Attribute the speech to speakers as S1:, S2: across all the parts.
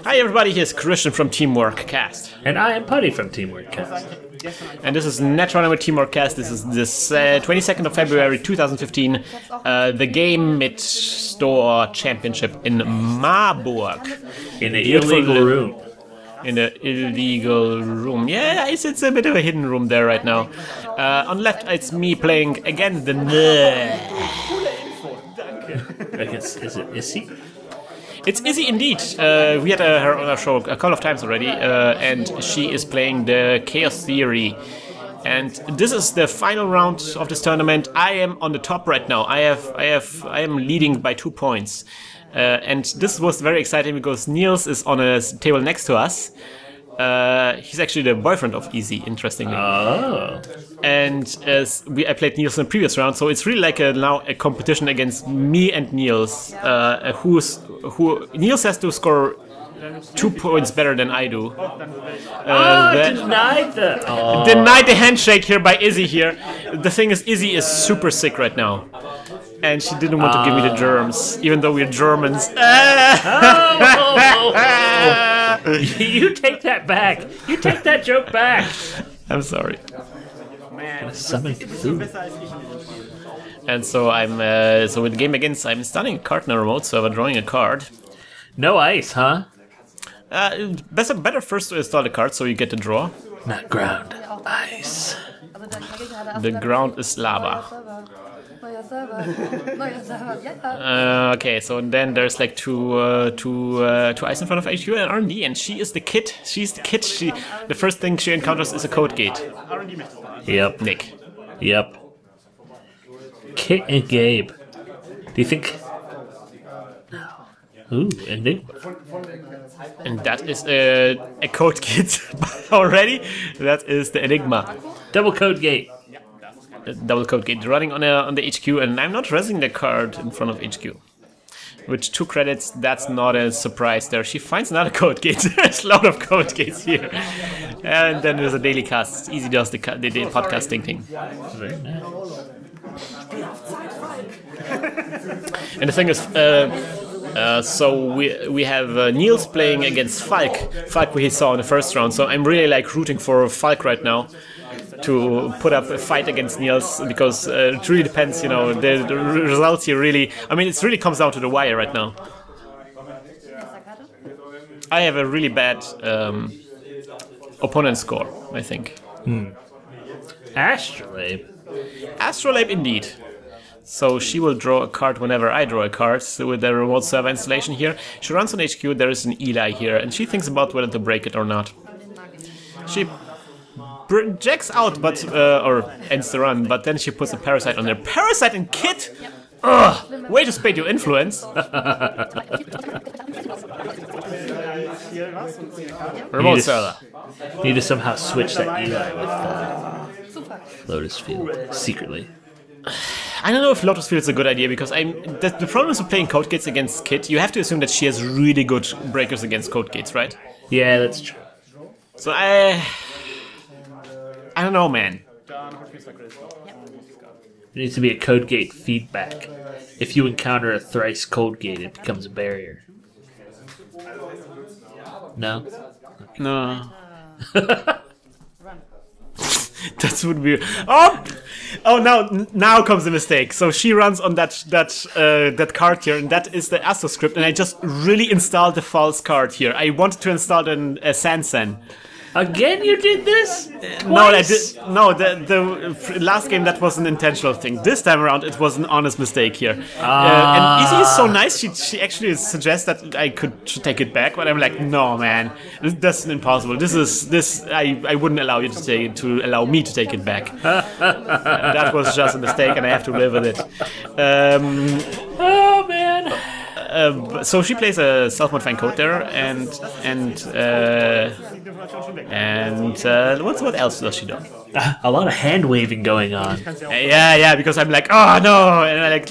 S1: Hi everybody, here's Krystian from Teamworkcast.
S2: And I am Putty from Teamworkcast.
S1: And this is Netrunner with Teamworkcast. This is this 22nd of February 2015, the Game It Store Championship in Marburg.
S2: In the illegal room.
S1: In the illegal room. Yeah, it's a bit of a hidden room there right now. On the left, it's me playing again the
S2: I guess, is it Issy?
S1: It's Izzy indeed. We had her on our show a couple of times already, and she is playing the Chaos Theory. And this is the final round of this tournament. I am on the top right now. I am leading by 2 points. And this was very exciting because Niels is on a table next to us. He's actually the boyfriend of Izzy, interestingly.
S2: Oh.
S1: And I played Niels in the previous round, so it's really like now a competition against me and Niels. Niels has to score 2 points better than I do.
S2: Denied
S1: Denied the handshake here by Izzy here. The thing is, Izzy is super sick right now. And she didn't want to give me the germs, even though we're Germans.
S2: You take that back. You take that joke back.
S1: I'm sorry.
S2: Man, summon Cthulhu.
S1: And so so with the game begins, I'm starting a card in a remote server, drawing a card.
S2: No ice, huh?
S1: Better first to install the card so you get the draw.
S2: Not ground, ice.
S1: The ground is lava. Okay, so then there's like two ice in front of HQ and R&D, and she is the kid. She's the kid. The first thing she encounters is a code gate.
S2: Yep.
S1: Nick.
S2: Yep. Kit and Gabe. Do you think? Ooh, Enigma.
S1: And that is a code gate already. That is the Enigma.
S2: Double code gate.
S1: Double code gate running on the HQ, and I'm not resing the card in front of HQ. With 2 credits, that's not a surprise there. She finds another code gate. There's a lot of code gates here. And then there's a daily cast. Easy does the daily podcasting thing.
S2: Very nice.
S1: And the thing is, so we have Niels playing against Falk. Falk we saw in the first round. So I'm really like rooting for Falk right now to put up a fight against Niels, because it really depends, you know, the results here really, I mean, it really comes down to the wire right now. I have a really bad opponent score, I think.
S2: Astrolabe.
S1: Astrolabe indeed. So she will draw a card whenever I draw a card. So with the remote server installation here, she runs on HQ, there is an Eli here, and she thinks about whether to break it or not. She jacks out, but or ends the run, but then she puts a parasite on there. Parasite and Kit! Ugh! Way to spade your influence! Remote server.
S2: Need to somehow switch that Eli with Lotus Field secretly.
S1: I don't know if Lotus Field is a good idea, because the problem is with playing code gates against Kit, you have to assume that she has really good breakers against code gates, right?
S2: Yeah, that's true.
S1: So I don't know, man.
S2: There needs to be a code gate feedback. If you encounter a thrice code gate, it becomes a barrier. No?
S1: No. That would be. Oh! Now comes the mistake. So she runs on that card here, and that is the Astro script, and I just really installed the false card here. I wanted to install a Sansan.
S2: Again, you did this?
S1: No, I did. No, the last game that was an intentional thing. This time around, it was an honest mistake here. And Izzy is so nice. She actually suggests that I should take it back, but I'm like, no, man, that's impossible. I wouldn't allow you to allow me to take it back. That was just a mistake, and I have to live with it.
S2: Oh man.
S1: So she plays a self-modifying code there, and what else does she do?
S2: A lot of hand waving going on.
S1: Yeah, because I'm like, oh no, and I like,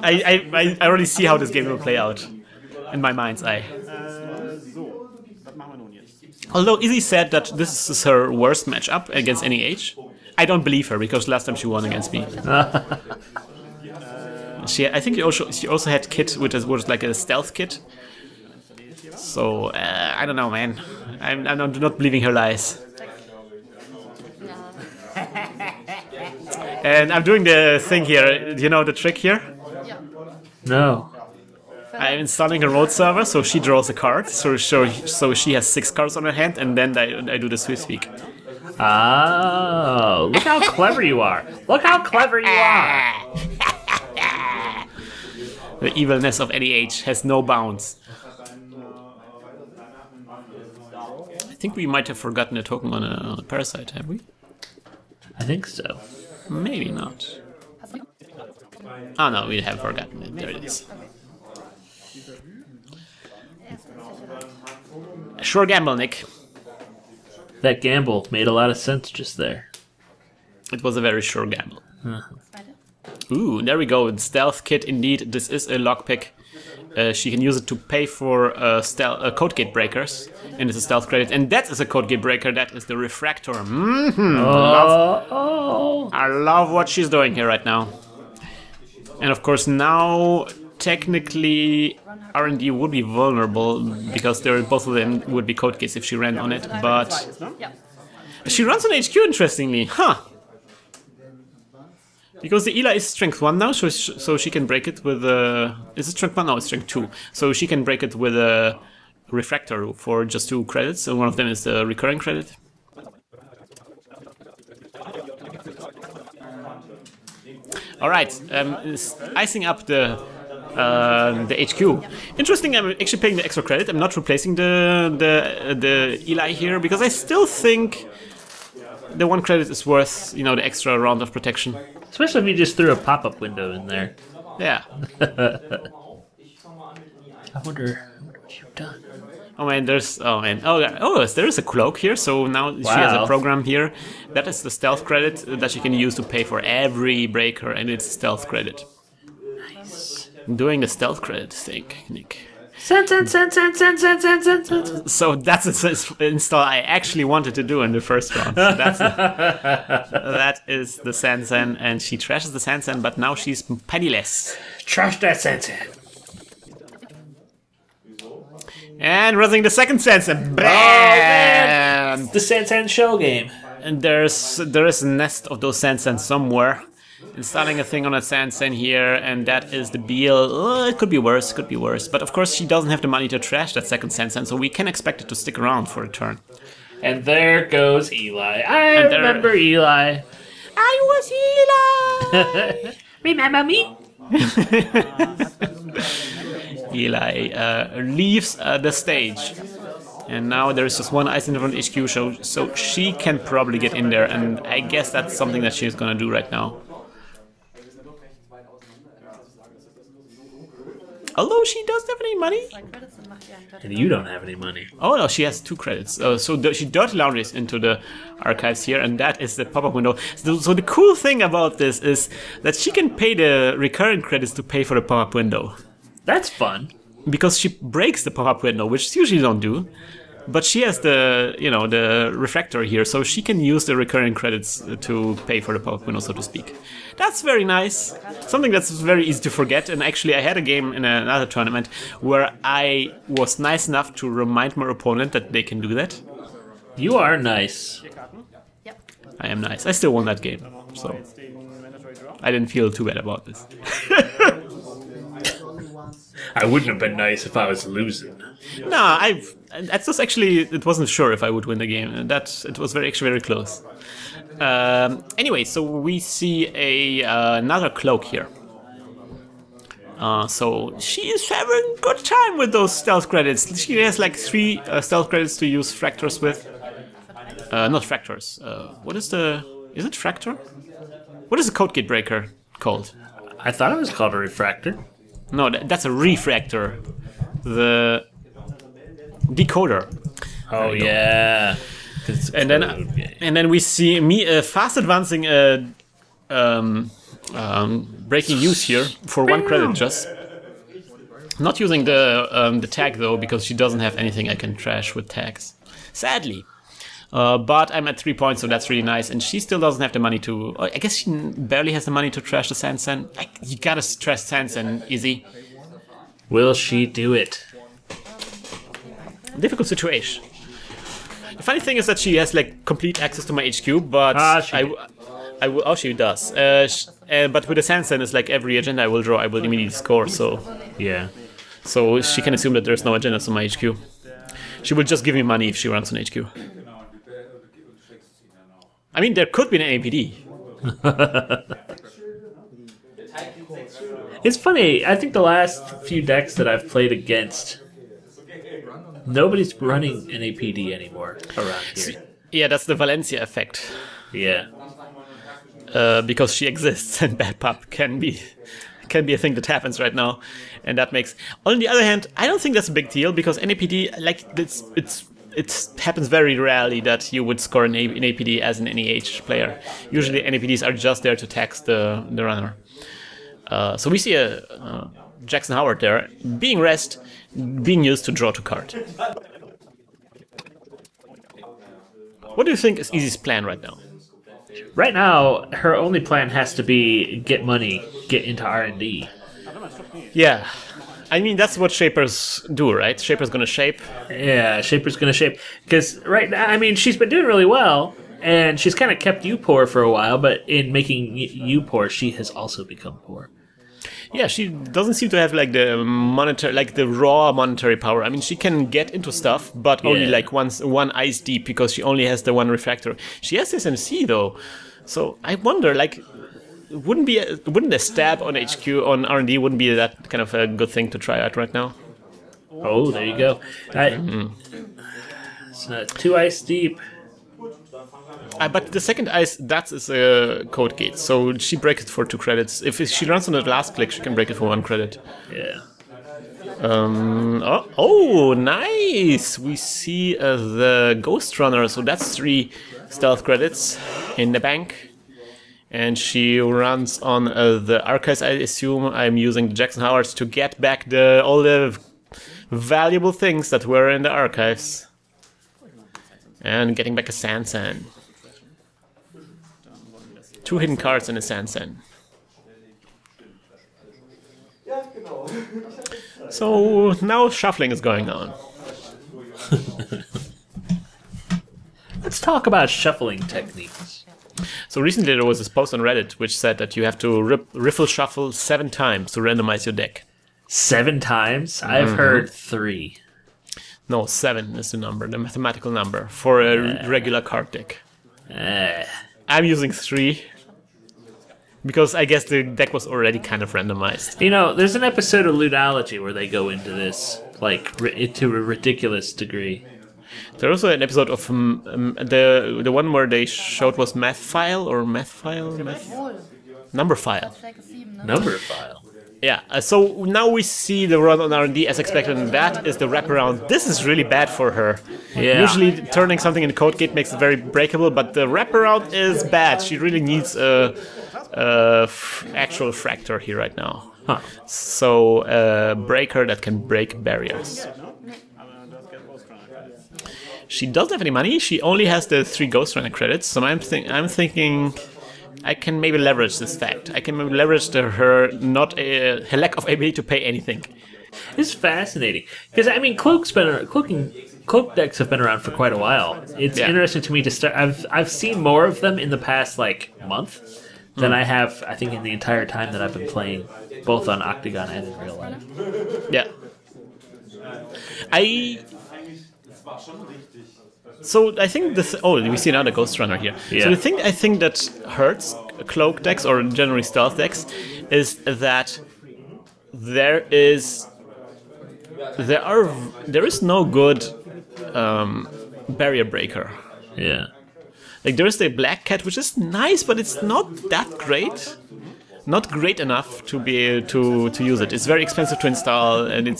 S1: I already see how this game will play out in my mind's eye. Although Izzy said that this is her worst matchup against any age, I don't believe her, because last time she won against me. I think she also had Kit, which was like a stealth kit. So, I don't know, man. I'm not believing her lies. And I'm doing the thing here. Do you know the trick here?
S2: No.
S1: I'm installing a road server, so she draws a card. So she has 6 cards on her hand, and then I do the Swiss speak.
S2: Oh, look how clever you are. Look how clever you are.
S1: The evilness of any age has no bounds. I think we might have forgotten a token on a parasite, have we?
S2: I think so.
S1: Maybe not. Oh no, we have forgotten it. There it is. Sure gamble, Nick.
S2: That gamble made a lot of sense just there.
S1: It was a very sure gamble. Ooh, there we go. Stealth kit, indeed. This is a lockpick. She can use it to pay for code gate breakers. And it's a stealth credit. And that is a code gate breaker. That is the refractor. I love what she's doing here right now. And of course now, technically, R&D would be vulnerable because both of them would be code gates if she ran on it. But she runs on HQ, interestingly. Huh. Because the Eli is strength 1 now, so she can break it with a... Is it strength 1? No, it's strength 2. So she can break it with a refractor for just 2 credits, and one of them is the recurring credit. Alright, icing up the HQ. Interesting, I'm actually paying the extra credit. I'm not replacing the Eli here, because I still think the 1 credit is worth, the extra round of protection.
S2: Especially if you just threw a pop-up window in there.
S1: Yeah.
S2: I wonder what you've done.
S1: Oh man, there's a cloak here. So now she has a program here. That is the stealth credit that she can use to pay for every breaker, and it's stealth credit.
S2: Nice.
S1: I'm doing the stealth credit thing, Nick.
S2: Send.
S1: So that's an install I actually wanted to do in the first round. So that is the Sansan, and she trashes the Sansan, but now she's penniless.
S2: Trash that Sansan.
S1: And running the second Sansan. Bam!
S2: The Sansan shell game.
S1: And there is a nest of those Sansan somewhere. Installing a thing on a Sansan here, and that is the Beal. Oh, it could be worse, But of course she doesn't have the money to trash that second Sansan, so we can expect it to stick around for a turn.
S2: And there goes Eli. I remember Eli.
S1: I was Eli!
S2: Remember me?
S1: Eli leaves the stage. And now there's just 1 ice in front of HQ, so she can probably get in there, and I guess that's something that she's gonna do right now. Although she doesn't have any money.
S2: And you don't have any money.
S1: Oh no, she has 2 credits. So she dirty laundries into the archives here, and that is the pop-up window. So the cool thing about this is that she can pay the recurring credits to pay for the pop-up window.
S2: That's fun.
S1: Because she breaks the pop-up window, which usually don't do. But she has the refractor here, so she can use the recurring credits to pay for the pop-up window, so to speak. That's very nice. Something that's very easy to forget. And actually, I had a game in another tournament where I was nice enough to remind my opponent that they can do that.
S2: You are nice.
S1: I am nice. I still won that game, so I didn't feel too bad about this.
S2: I wouldn't have been nice if I was losing.
S1: No, it wasn't sure if I would win the game. It was actually very close. Anyway, so we see another cloak here. So she is having a good time with those stealth credits. She has like 3 stealth credits to use fractors with. Not fractors. What is is it fractor? What is the code gate breaker called?
S2: I thought it was called a refractor.
S1: No, that's a refractor. The decoder.
S2: Oh yeah.
S1: And then we see me fast advancing breaking news here for 1 credit just. Not using the tag though, because she doesn't have anything I can trash with tags. Sadly. But I'm at 3 points, so that's really nice. And she still doesn't have the money to... I guess she barely has the money to trash the Sansan. You gotta trash Sansan, Izzy.
S2: Will she do it?
S1: difficult situation. The funny thing is that she has like complete access to my HQ, but oh, she does. But with the Sansan, it's like every agenda I will draw, I will immediately score. So
S2: Yeah.
S1: so she can assume that there's no agendas on my HQ. She will just give me money if she runs on HQ. I mean, there could be an APD.
S2: It's funny. I think the last few decks that I've played against, nobody's running an APD anymore around here.
S1: Yeah, that's the Valencia effect.
S2: Yeah.
S1: Because she exists, and Bad Pup can be a thing that happens right now, and that makes. On the other hand, I don't think that's a big deal because NAPD, like it happens very rarely that you would score an APD as an NEH player. Usually NAPDs are just there to tax the runner. So we see a Jackson Howard there being rest, being used to draw to card. What do you think is Easy's plan right now?
S2: Right now, her only plan has to be get money, get into R&D.
S1: Yeah. I mean, that's what Shapers do, right? Shaper's gonna shape.
S2: Yeah, Shaper's gonna shape. Because right now, I mean, she's been doing really well, and she's kind of kept you poor for a while, but in making you poor, she has also become poor.
S1: Yeah, she doesn't seem to have like the raw monetary power. I mean, she can get into stuff, but only like one ice deep because she only has the one refractor. She has SMC though, so I wonder, like, wouldn't a stab on HQ on R&D wouldn't be that kind of a good thing to try out right now?
S2: Oh, there you go. It's not 2 ice deep.
S1: But the second ice, that is a code gate, so she breaks it for 2 credits. If she runs on the last click, she can break it for 1 credit.
S2: Yeah.
S1: Oh, nice! We see the Ghost Runner, so that's 3 stealth credits in the bank. And she runs on the Archives, I assume. I'm using the Jackson Howards to get back all the valuable things that were in the Archives. And getting back a Sansan. 2 hidden cards in a Sansan. So now shuffling is going on.
S2: Let's talk about shuffling techniques.
S1: So recently there was this post on Reddit which said that you have to riffle shuffle 7 times to randomize your deck.
S2: 7 times? I've heard 3.
S1: No, 7 is the number, the mathematical number for a regular card deck. I'm using 3 because I guess the deck was already kind of randomized.
S2: You know, there's an episode of Ludology where they go into this, like, to a ridiculous degree.
S1: There's also an episode of the one where they showed was Math File or Math File? Number File.
S2: Number File.
S1: Yeah, so now we see the run on R&D as expected, and that is the wraparound. This is really bad for her.
S2: Yeah.
S1: Usually turning something in the code gate makes it very breakable, but the wraparound is bad. She really needs a actual fractor here right now.
S2: Huh.
S1: So a breaker that can break barriers. She doesn't have any money. She only has the 3 Ghost Runner credits, so I'm thinking I can maybe leverage this fact. I can maybe leverage her lack of ability to pay anything.
S2: It's fascinating because I mean, cloak decks have been around for quite a while. It's interesting to me to start. I've seen more of them in the past month than I have, I think, in the entire time that I've been playing, both on Octagon and in real life.
S1: Yeah. So I think we see another Ghost Runner here.
S2: Yeah.
S1: So the thing I think that hurts cloak decks or generally stealth decks is that there is no good barrier breaker.
S2: Yeah.
S1: Like there is the Black Cat, which is nice, but it's not that great. Not great enough to be able to use it. It's very expensive to install, and it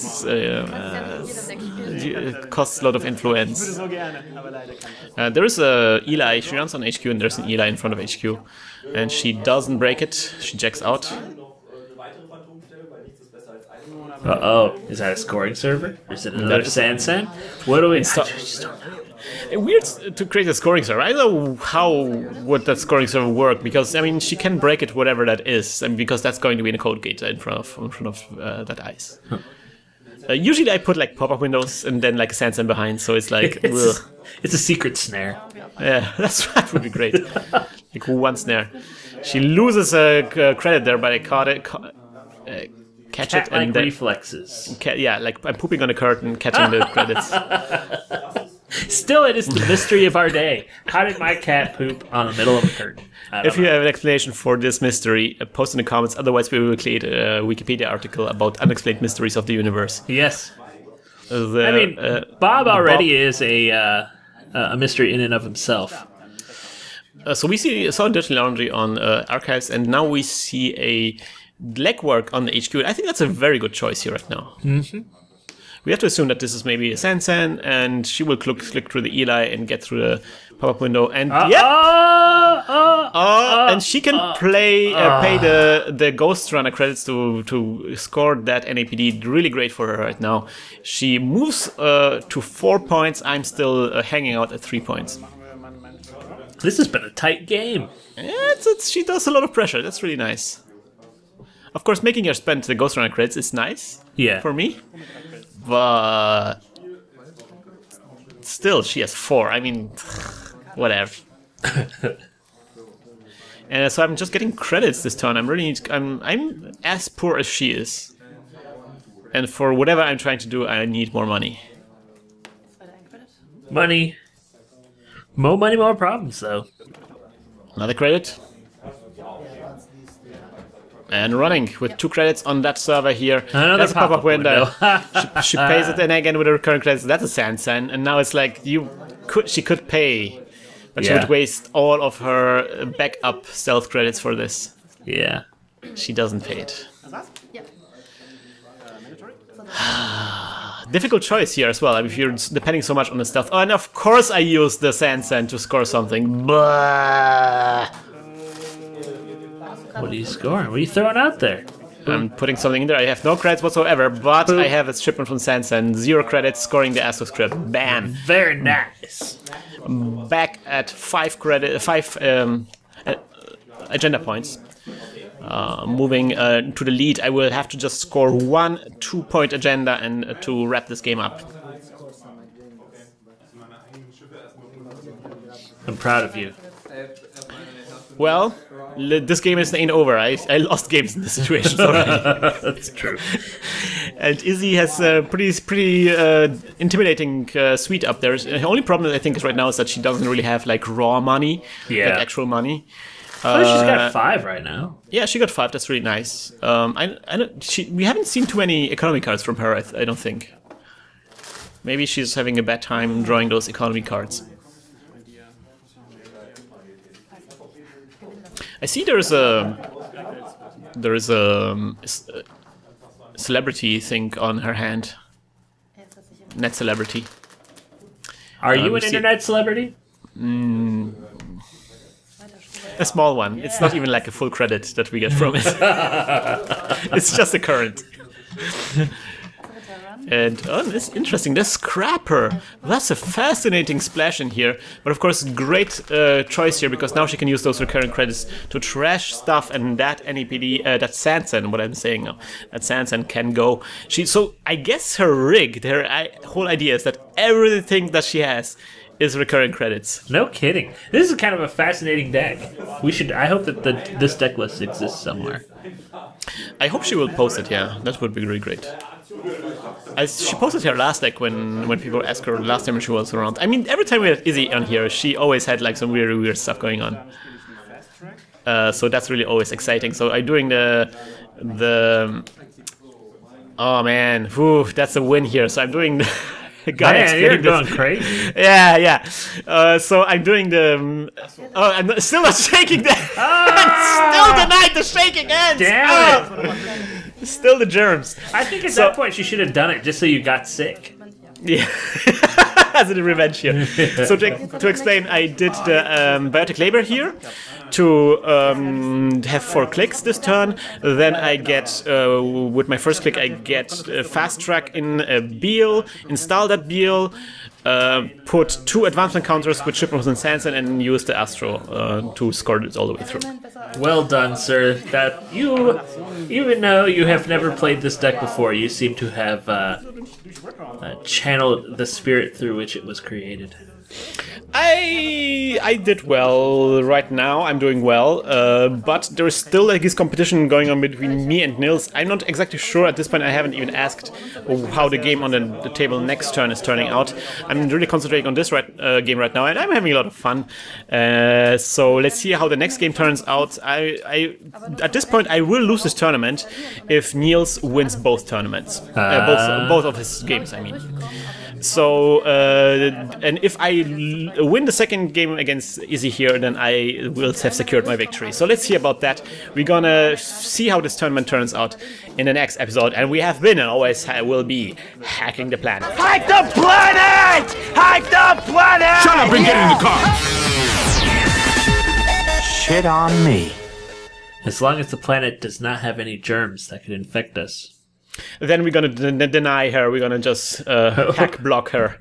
S1: costs a lot of influence. There is a Eli. She runs on HQ, and there's an Eli in front of HQ, and she doesn't break it. She jacks out.
S2: Uh-oh. Is that a scoring server? Or is it another Sansan? What do we... I just don't know.
S1: Weird to create a scoring server. I don't know how would that scoring server work, because I mean she can break it whatever that is, and because that's going to be in a code gate in front of that ice.
S2: Huh.
S1: Usually I put like pop-up windows and then like a sand behind, so it's like
S2: it's a secret snare.
S1: Yeah, that would be great. Like one snare. She loses a credit there, but I caught it. Catch it and then
S2: reflexes.
S1: Yeah, like I'm pooping on a curtain, catching the credits.
S2: Still, it is the mystery of our day. How did my cat poop on the middle of a curtain?
S1: If you have an explanation for this mystery, post in the comments. Otherwise, we will create a Wikipedia article about unexplained mysteries of the universe.
S2: Yes. Bob already is a mystery in and of himself.
S1: So we saw Dirty Laundry on Archives, and now we see a legwork on the HQ. I think that's a very good choice here right now.
S2: Mm-hmm.
S1: We have to assume that this is maybe a Sansan, and she will click through the Eli and get through the pop-up window, and and she can pay the Ghost Runner credits to score that NAPD. Really great for her right now. She moves to 4 points. I'm still hanging out at 3 points.
S2: This has been a tight game.
S1: She does a lot of pressure. That's really nice. Of course, making her spend the Ghost Runner credits is nice.
S2: Yeah.
S1: For me. But still, she has 4. I mean, whatever. And so I'm just getting credits this turn. I'm as poor as she is. And for whatever I'm trying to do, I need more money.
S2: Money. More money, more problems, though.
S1: Another credit. And running with 2 credits on that server here.
S2: That's a
S1: pop-up window. she pays it in again with a recurring credits. That's a Sansan. And now it's like she could pay, but she would waste all of her backup stealth credits for this.
S2: Yeah.
S1: She doesn't pay it. Difficult choice here as well. I mean, if you're depending so much on the stealth. Oh, and of course I use the Sansan to score something. Blah.
S2: What are you scoring? What are you throwing out there?
S1: I'm putting something in there. I have no credits whatsoever, but I have a shipment from Sansan. 0 credits, scoring the Astro script. Bam!
S2: Very nice.
S1: Back at 5 agenda points. Moving to the lead, I will have to just score 1 2-point agenda and to wrap this game up.
S2: I'm proud of you.
S1: Well, this game ain't over. I lost games in this situation already.
S2: That's true.
S1: And Izzy has a pretty intimidating suite up there. The only problem I think is right now is that she doesn't really have like raw money, like actual money.
S2: She's got 5 right now.
S1: Yeah, she got 5. That's really nice. We haven't seen too many economy cards from her. I don't think. Maybe she's having a bad time drawing those economy cards. I see there is a celebrity thing on her hand. Net celebrity.
S2: Are you an internet celebrity?
S1: A small one. It's not even like a full credit that we get from it. It's just a current. And it's interesting. The Scrapper. That's a fascinating splash in here. But of course, great choice here because now she can use those recurring credits to trash stuff, and that NEPD, that Sansan, what I'm saying now, that Sansan can go. So I guess her rig, her whole idea is that everything that she has is recurring credits.
S2: No kidding. This is kind of a fascinating deck. I hope that this deck list exists somewhere.
S1: I hope she will post it. Yeah, that would be really great. She posted her last deck when people asked her last time she was around. I mean, every time we had Izzy on here, she always had like some weird stuff going on. So that's really always exciting. So I'm doing the oh man, whew, that's a win here. So I'm doing the
S2: man, you're going crazy.
S1: Yeah. So I'm doing the. I'm still not shaking that. I'm still denied the shaking hands.
S2: Damn it.
S1: Still the germs.
S2: I think at that point you should have done it just so you got sick.
S1: Yeah. As a revenge here. So to explain, I did the biotic labor here to have 4 clicks this turn. Then I get, with my first click, I get fast track in a Beal, install that Beal, put 2 advancement counters with Shipments and Sanson, and use the Astro to score it all the way through.
S2: Well done, sir. That you, even though you have never played this deck before, you seem to have channeled the spirit through which it was created.
S1: I did well right now. I'm doing well, but there is still like this competition going on between me and Nils. I'm not exactly sure at this point. I haven't even asked how the game on the table next turn is turning out. I'm really concentrating on this game right now, and I'm having a lot of fun. So let's see how the next game turns out. I at this point I will lose this tournament if Nils wins both tournaments, both of his games. I mean. So, and if I win the second game against Izzy here, then I will have secured my victory. So let's see about that. We're gonna see how this tournament turns out in the next episode. And we have been and always will be hacking the planet.
S3: Hack the planet! Hack the planet!
S4: Shut up and get in the car!
S3: Shit on me.
S2: As long as the planet does not have any germs that could infect us.
S1: Then we're gonna deny her. We're gonna just hack block her.